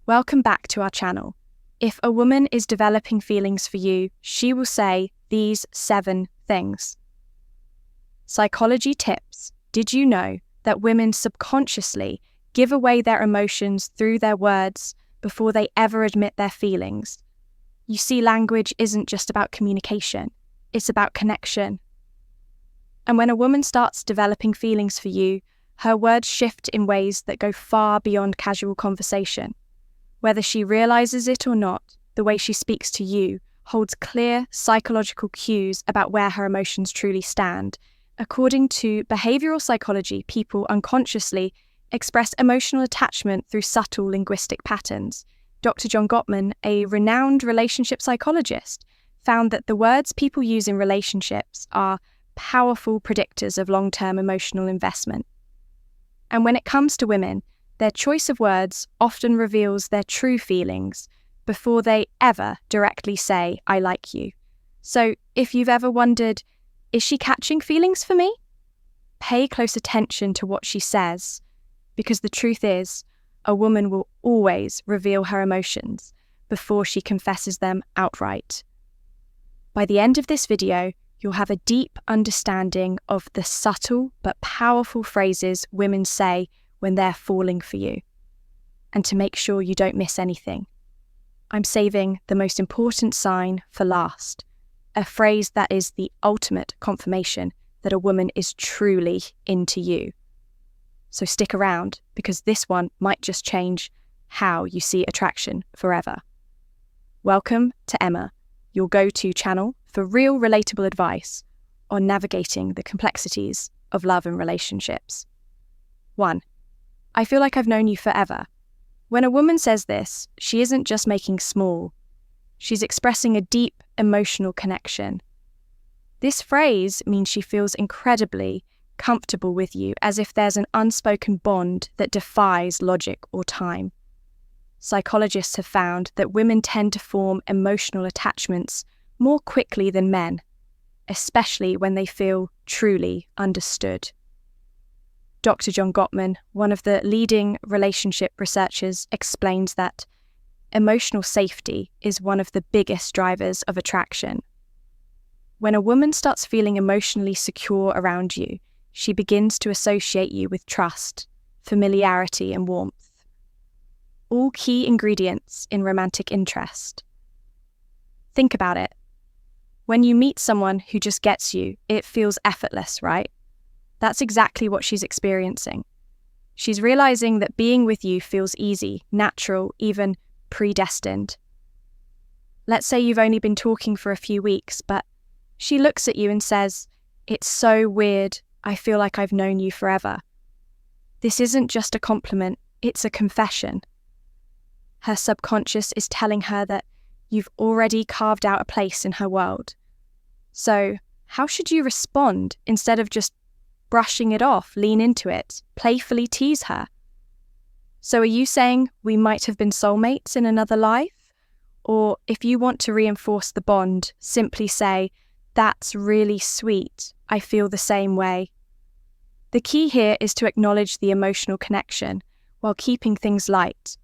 Welcome back to our channel. If a woman is developing feelings for you, she will say these 7 things. Psychology tips. Did you know that women subconsciously give away their emotions through their words before they ever admit their feelings? You see, language isn't just about communication, it's about connection. And when a woman starts developing feelings for you, her words shift in ways that go far beyond casual conversation. Whether she realizes it or not, the way she speaks to you holds clear psychological cues about where her emotions truly stand. According to behavioral psychology, people unconsciously express emotional attachment through subtle linguistic patterns. Dr. John Gottman, a renowned relationship psychologist, found that the words people use in relationships are powerful predictors of long-term emotional investment. And when it comes to women, their choice of words often reveals their true feelings before they ever directly say, "I like you." So if you've ever wondered, is she catching feelings for me? Pay close attention to what she says, because the truth is, a woman will always reveal her emotions before she confesses them outright. By the end of this video, you'll have a deep understanding of the subtle but powerful phrases women say when they're falling for you. And to make sure you don't miss anything, I'm saving the most important sign for last, a phrase that is the ultimate confirmation that a woman is truly into you. So stick around, because this one might just change how you see attraction forever. Welcome to Emma, your go-to channel for real relatable advice on navigating the complexities of love and relationships. 1. I feel like I've known you forever. When a woman says this, she isn't just making small. She's expressing a deep emotional connection. This phrase means she feels incredibly comfortable with you, as if there's an unspoken bond that defies logic or time. Psychologists have found that women tend to form emotional attachments more quickly than men, especially when they feel truly understood. Dr. John Gottman, one of the leading relationship researchers, explains that emotional safety is one of the biggest drivers of attraction. When a woman starts feeling emotionally secure around you, she begins to associate you with trust, familiarity, and warmth. All key ingredients in romantic interest. Think about it. When you meet someone who just gets you, it feels effortless, right? That's exactly what she's experiencing. She's realizing that being with you feels easy, natural, even predestined. Let's say you've only been talking for a few weeks, but she looks at you and says, "It's so weird, I feel like I've known you forever." This isn't just a compliment, it's a confession. Her subconscious is telling her that you've already carved out a place in her world. So, how should you respond instead of just brushing it off? Lean into it, playfully tease her. So are you saying we might have been soulmates in another life? Or if you want to reinforce the bond, simply say, "That's really sweet, I feel the same way." The key here is to acknowledge the emotional connection while keeping things light.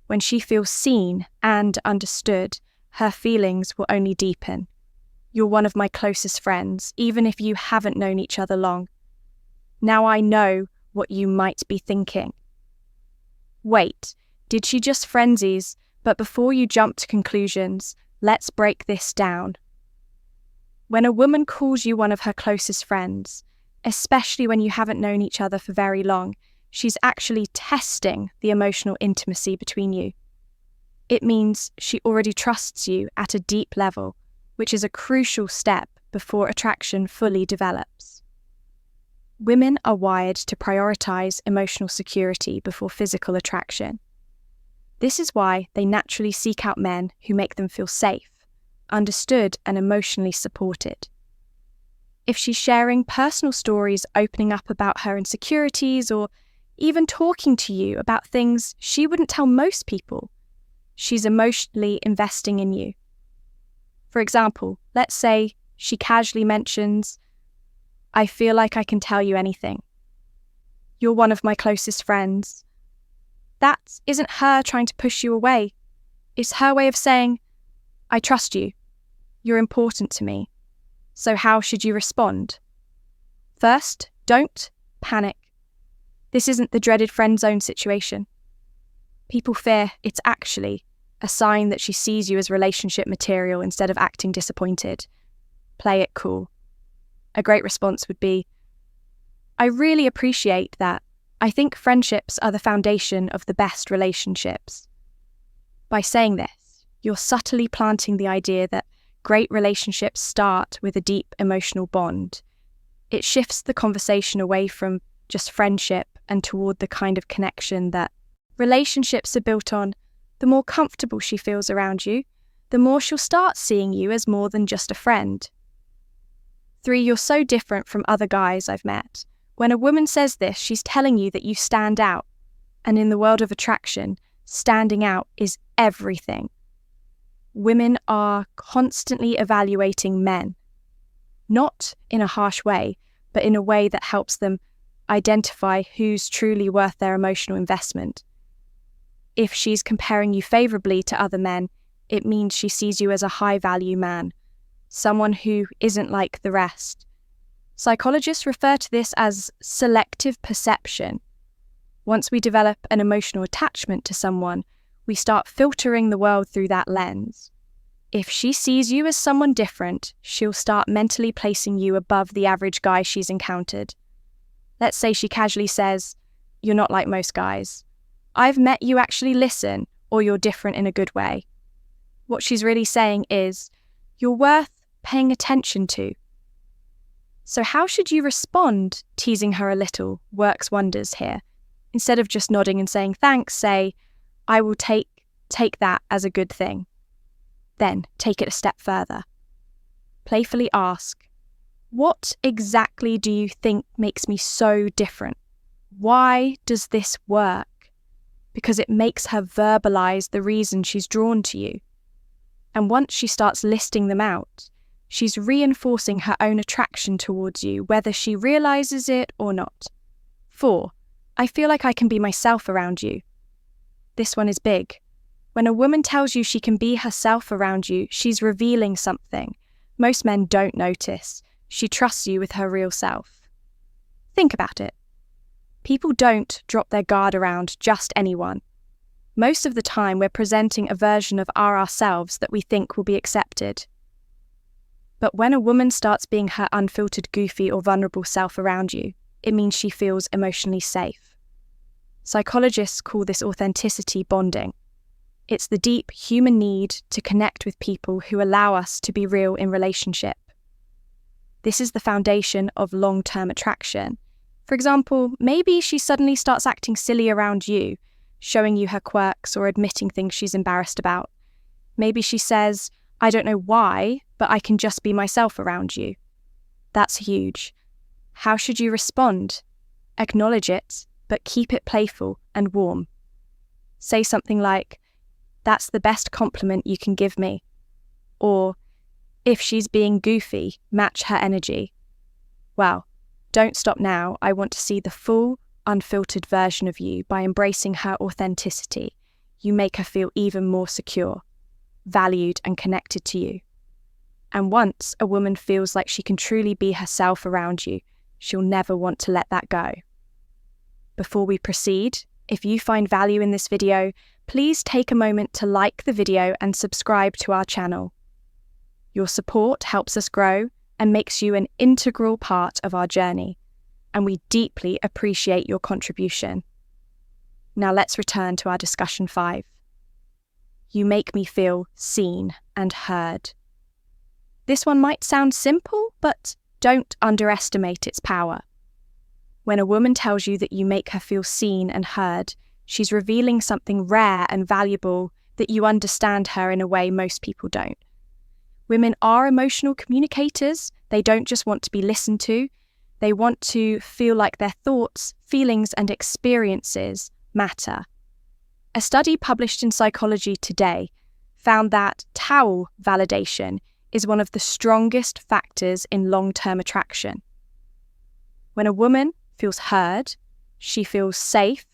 When she feels seen and understood, her feelings will only deepen. You're one of my closest friends, even if you haven't known each other long. Now I know what you might be thinking. Wait, did she just frenzies? But before you jump to conclusions, let's break this down. When a woman calls you one of her closest friends, especially when you haven't known each other for very long, she's actually testing the emotional intimacy between you. It means she already trusts you at a deep level, which is a crucial step before attraction fully develops. Women are wired to prioritize emotional security before physical attraction. This is why they naturally seek out men who make them feel safe, understood, and emotionally supported. If she's sharing personal stories, opening up about her insecurities, or even talking to you about things she wouldn't tell most people, she's emotionally investing in you. For example, let's say she casually mentions, "I feel like I can tell you anything. You're one of my closest friends." That isn't her trying to push you away. It's her way of saying, I trust you. You're important to me. So how should you respond? First, don't panic. This isn't the dreaded friend zone situation. People fear it's actually a sign that she sees you as relationship material instead of acting disappointed. Play it cool. A great response would be, I really appreciate that. I think friendships are the foundation of the best relationships. By saying this, you're subtly planting the idea that great relationships start with a deep emotional bond. It shifts the conversation away from just friendship and toward the kind of connection that relationships are built on. The more comfortable she feels around you, the more she'll start seeing you as more than just a friend. 3, you're so different from other guys I've met. When a woman says this, she's telling you that you stand out. And in the world of attraction, standing out is everything. Women are constantly evaluating men. Not in a harsh way, but in a way that helps them identify who's truly worth their emotional investment. If she's comparing you favourably to other men, it means she sees you as a high-value man, someone who isn't like the rest. Psychologists refer to this as selective perception. Once we develop an emotional attachment to someone, we start filtering the world through that lens. If she sees you as someone different, she'll start mentally placing you above the average guy she's encountered. Let's say she casually says, "You're not like most guys. I've met you actually listen, or you're different in a good way." What she's really saying is, you're worth paying attention to. So how should you respond? Teasing her a little works wonders here. Instead of just nodding and saying thanks, say, I will take that as a good thing. Then take it a step further. Playfully ask, what exactly do you think makes me so different? Why does this work? Because it makes her verbalize the reason she's drawn to you. And once she starts listing them out, she's reinforcing her own attraction towards you, whether she realizes it or not. 4, I feel like I can be myself around you. This one is big. When a woman tells you she can be herself around you, she's revealing something. Most men don't notice. She trusts you with her real self. Think about it. People don't drop their guard around just anyone. Most of the time, we're presenting a version of ourselves that we think will be accepted. But when a woman starts being her unfiltered, goofy, or vulnerable self around you, it means she feels emotionally safe. Psychologists call this authenticity bonding. It's the deep human need to connect with people who allow us to be real in relationship. This is the foundation of long-term attraction. For example, maybe she suddenly starts acting silly around you, showing you her quirks or admitting things she's embarrassed about. Maybe she says, I don't know why, but I can just be myself around you. That's huge. How should you respond? Acknowledge it, but keep it playful and warm. Say something like, that's the best compliment you can give me. Or, if she's being goofy, match her energy. Well, don't stop now. I want to see the full, unfiltered version of you. By embracing her authenticity, you make her feel even more secure, valued, and connected to you. And once a woman feels like she can truly be herself around you, she'll never want to let that go. Before we proceed, if you find value in this video, please take a moment to like the video and subscribe to our channel. Your support helps us grow and makes you an integral part of our journey, and we deeply appreciate your contribution. Now let's return to our discussion 5. You make me feel seen and heard. This one might sound simple, but don't underestimate its power. When a woman tells you that you make her feel seen and heard, she's revealing something rare and valuable, that you understand her in a way most people don't. Women are emotional communicators. They don't just want to be listened to. They want to feel like their thoughts, feelings, and experiences matter. A study published in Psychology Today found that towel validation is one of the strongest factors in long-term attraction. When a woman feels heard, she feels safe,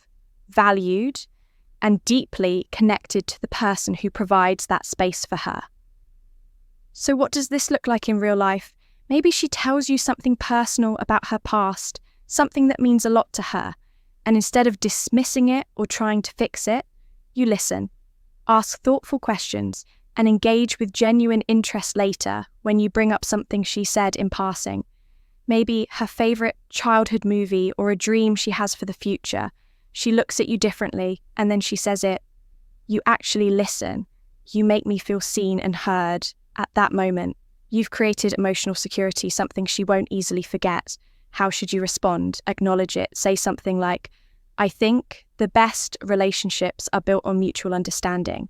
valued, and deeply connected to the person who provides that space for her. So what does this look like in real life? Maybe she tells you something personal about her past, something that means a lot to her, and instead of dismissing it or trying to fix it, you listen, ask thoughtful questions, and engage with genuine interest later when you bring up something she said in passing. Maybe her favourite childhood movie or a dream she has for the future. She looks at you differently and then she says it. You actually listen. You make me feel seen and heard. At that moment, you've created emotional security, something she won't easily forget. How should you respond? Acknowledge it. Say something like, I think the best relationships are built on mutual understanding.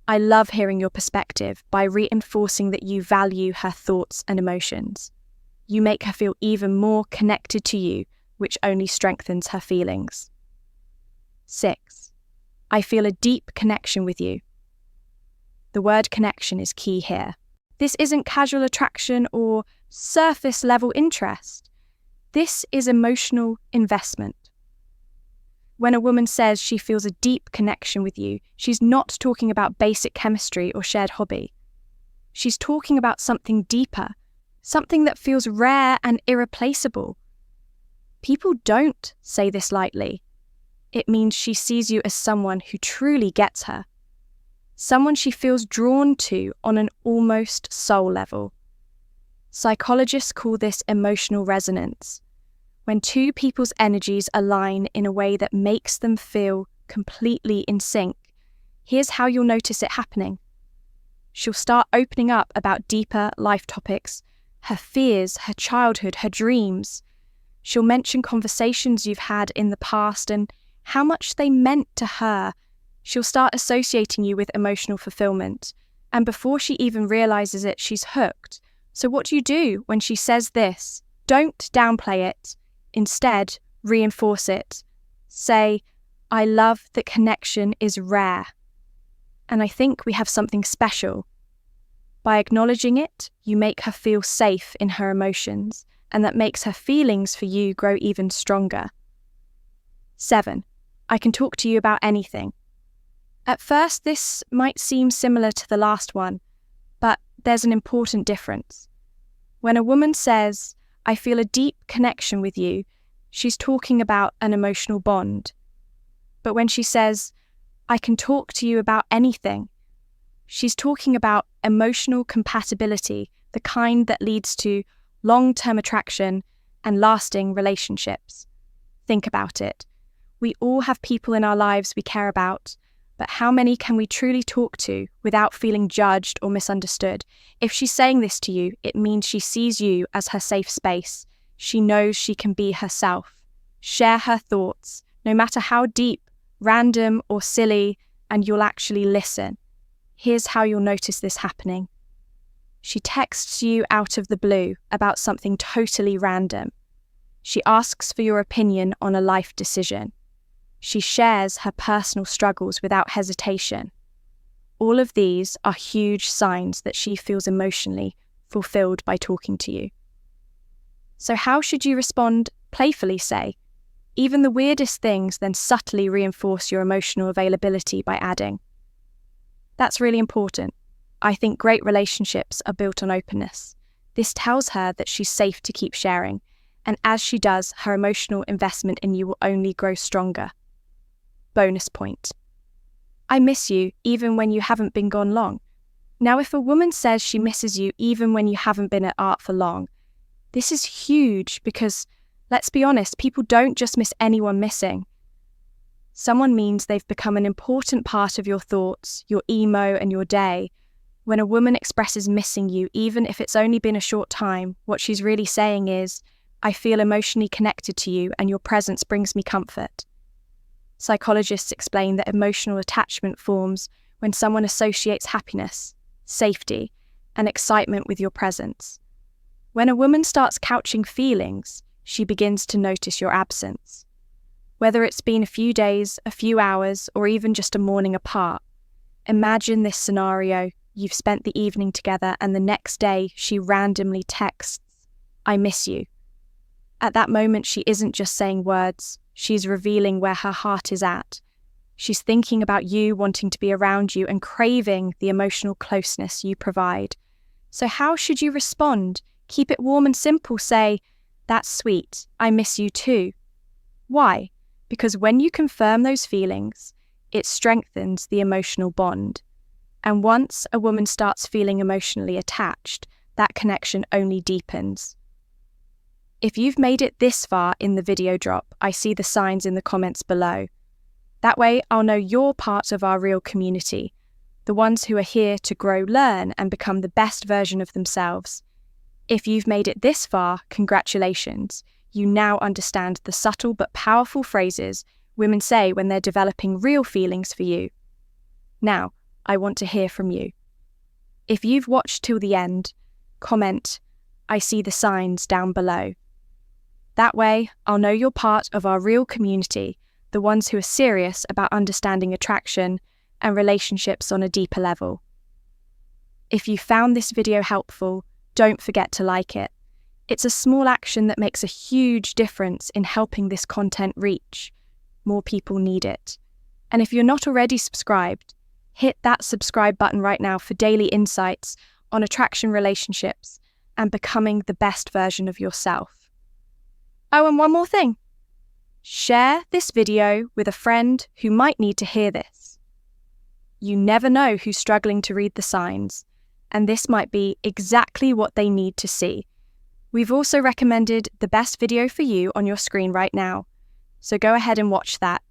I love hearing your perspective by reinforcing that you value her thoughts and emotions. You make her feel even more connected to you, which only strengthens her feelings. 6. I feel a deep connection with you. The word connection is key here. This isn't casual attraction or surface level interest. This is emotional investment. When a woman says she feels a deep connection with you, she's not talking about basic chemistry or shared hobby. She's talking about something deeper, something that feels rare and irreplaceable. People don't say this lightly. It means she sees you as someone who truly gets her, someone she feels drawn to on an almost soul level. Psychologists call this emotional resonance, when two people's energies align in a way that makes them feel completely in sync. Here's how you'll notice it happening. She'll start opening up about deeper life topics, her fears, her childhood, her dreams. She'll mention conversations you've had in the past and how much they meant to her. She'll start associating you with emotional fulfillment, and before she even realizes it, she's hooked. So what do you do when she says this? Don't downplay it. Instead, reinforce it. Say, I love that connection is rare. And I think we have something special. By acknowledging it, you make her feel safe in her emotions, and that makes her feelings for you grow even stronger. 7. I can talk to you about anything. At first, this might seem similar to the last one, but there's an important difference. When a woman says, I feel a deep connection with you, she's talking about an emotional bond. But when she says, I can talk to you about anything, she's talking about emotional compatibility, the kind that leads to long-term attraction and lasting relationships. Think about it. We all have people in our lives we care about, but how many can we truly talk to without feeling judged or misunderstood? If she's saying this to you, it means she sees you as her safe space. She knows she can be herself. Share her thoughts, no matter how deep, random, or silly, and you'll actually listen. Here's how you'll notice this happening. She texts you out of the blue about something totally random. She asks for your opinion on a life decision. She shares her personal struggles without hesitation. All of these are huge signs that she feels emotionally fulfilled by talking to you. So how should you respond? Playfully say, even the weirdest things, then subtly reinforce your emotional availability by adding. That's really important. I think great relationships are built on openness. This tells her that she's safe to keep sharing, and as she does, her emotional investment in you will only grow stronger. Bonus point. I miss you even when you haven't been gone long. Now, if a woman says she misses you even when you haven't been at art for long, this is huge because, let's be honest, people don't just miss anyone missing. Someone means they've become an important part of your thoughts, your emo, and your day. When a woman expresses missing you, even if it's only been a short time, what she's really saying is, I feel emotionally connected to you and your presence brings me comfort. Psychologists explain that emotional attachment forms when someone associates happiness, safety, and excitement with your presence. When a woman starts couching feelings, she begins to notice your absence. Whether it's been a few days, a few hours, or even just a morning apart, imagine this scenario. You've spent the evening together and the next day she randomly texts, I miss you. At that moment, she isn't just saying words, she's revealing where her heart is at. She's thinking about you, wanting to be around you, and craving the emotional closeness you provide. So how should you respond? Keep it warm and simple. Say, "That's sweet. I miss you too." Why? Because when you confirm those feelings, it strengthens the emotional bond. And once a woman starts feeling emotionally attached, that connection only deepens. If you've made it this far in the video drop, I see the signs in the comments below. That way, I'll know you're part of our real community, the ones who are here to grow, learn, and become the best version of themselves. If you've made it this far, congratulations. You now understand the subtle but powerful phrases women say when they're developing real feelings for you. Now, I want to hear from you. If you've watched till the end, comment, "I see the signs" down below. That way, I'll know you're part of our real community, the ones who are serious about understanding attraction and relationships on a deeper level. If you found this video helpful, don't forget to like it. It's a small action that makes a huge difference in helping this content reach. More people need it. And if you're not already subscribed, hit that subscribe button right now for daily insights on attraction, relationships, and becoming the best version of yourself. Oh, and one more thing. Share this video with a friend who might need to hear this. You never know who's struggling to read the signs, and this might be exactly what they need to see. We've also recommended the best video for you on your screen right now, so go ahead and watch that.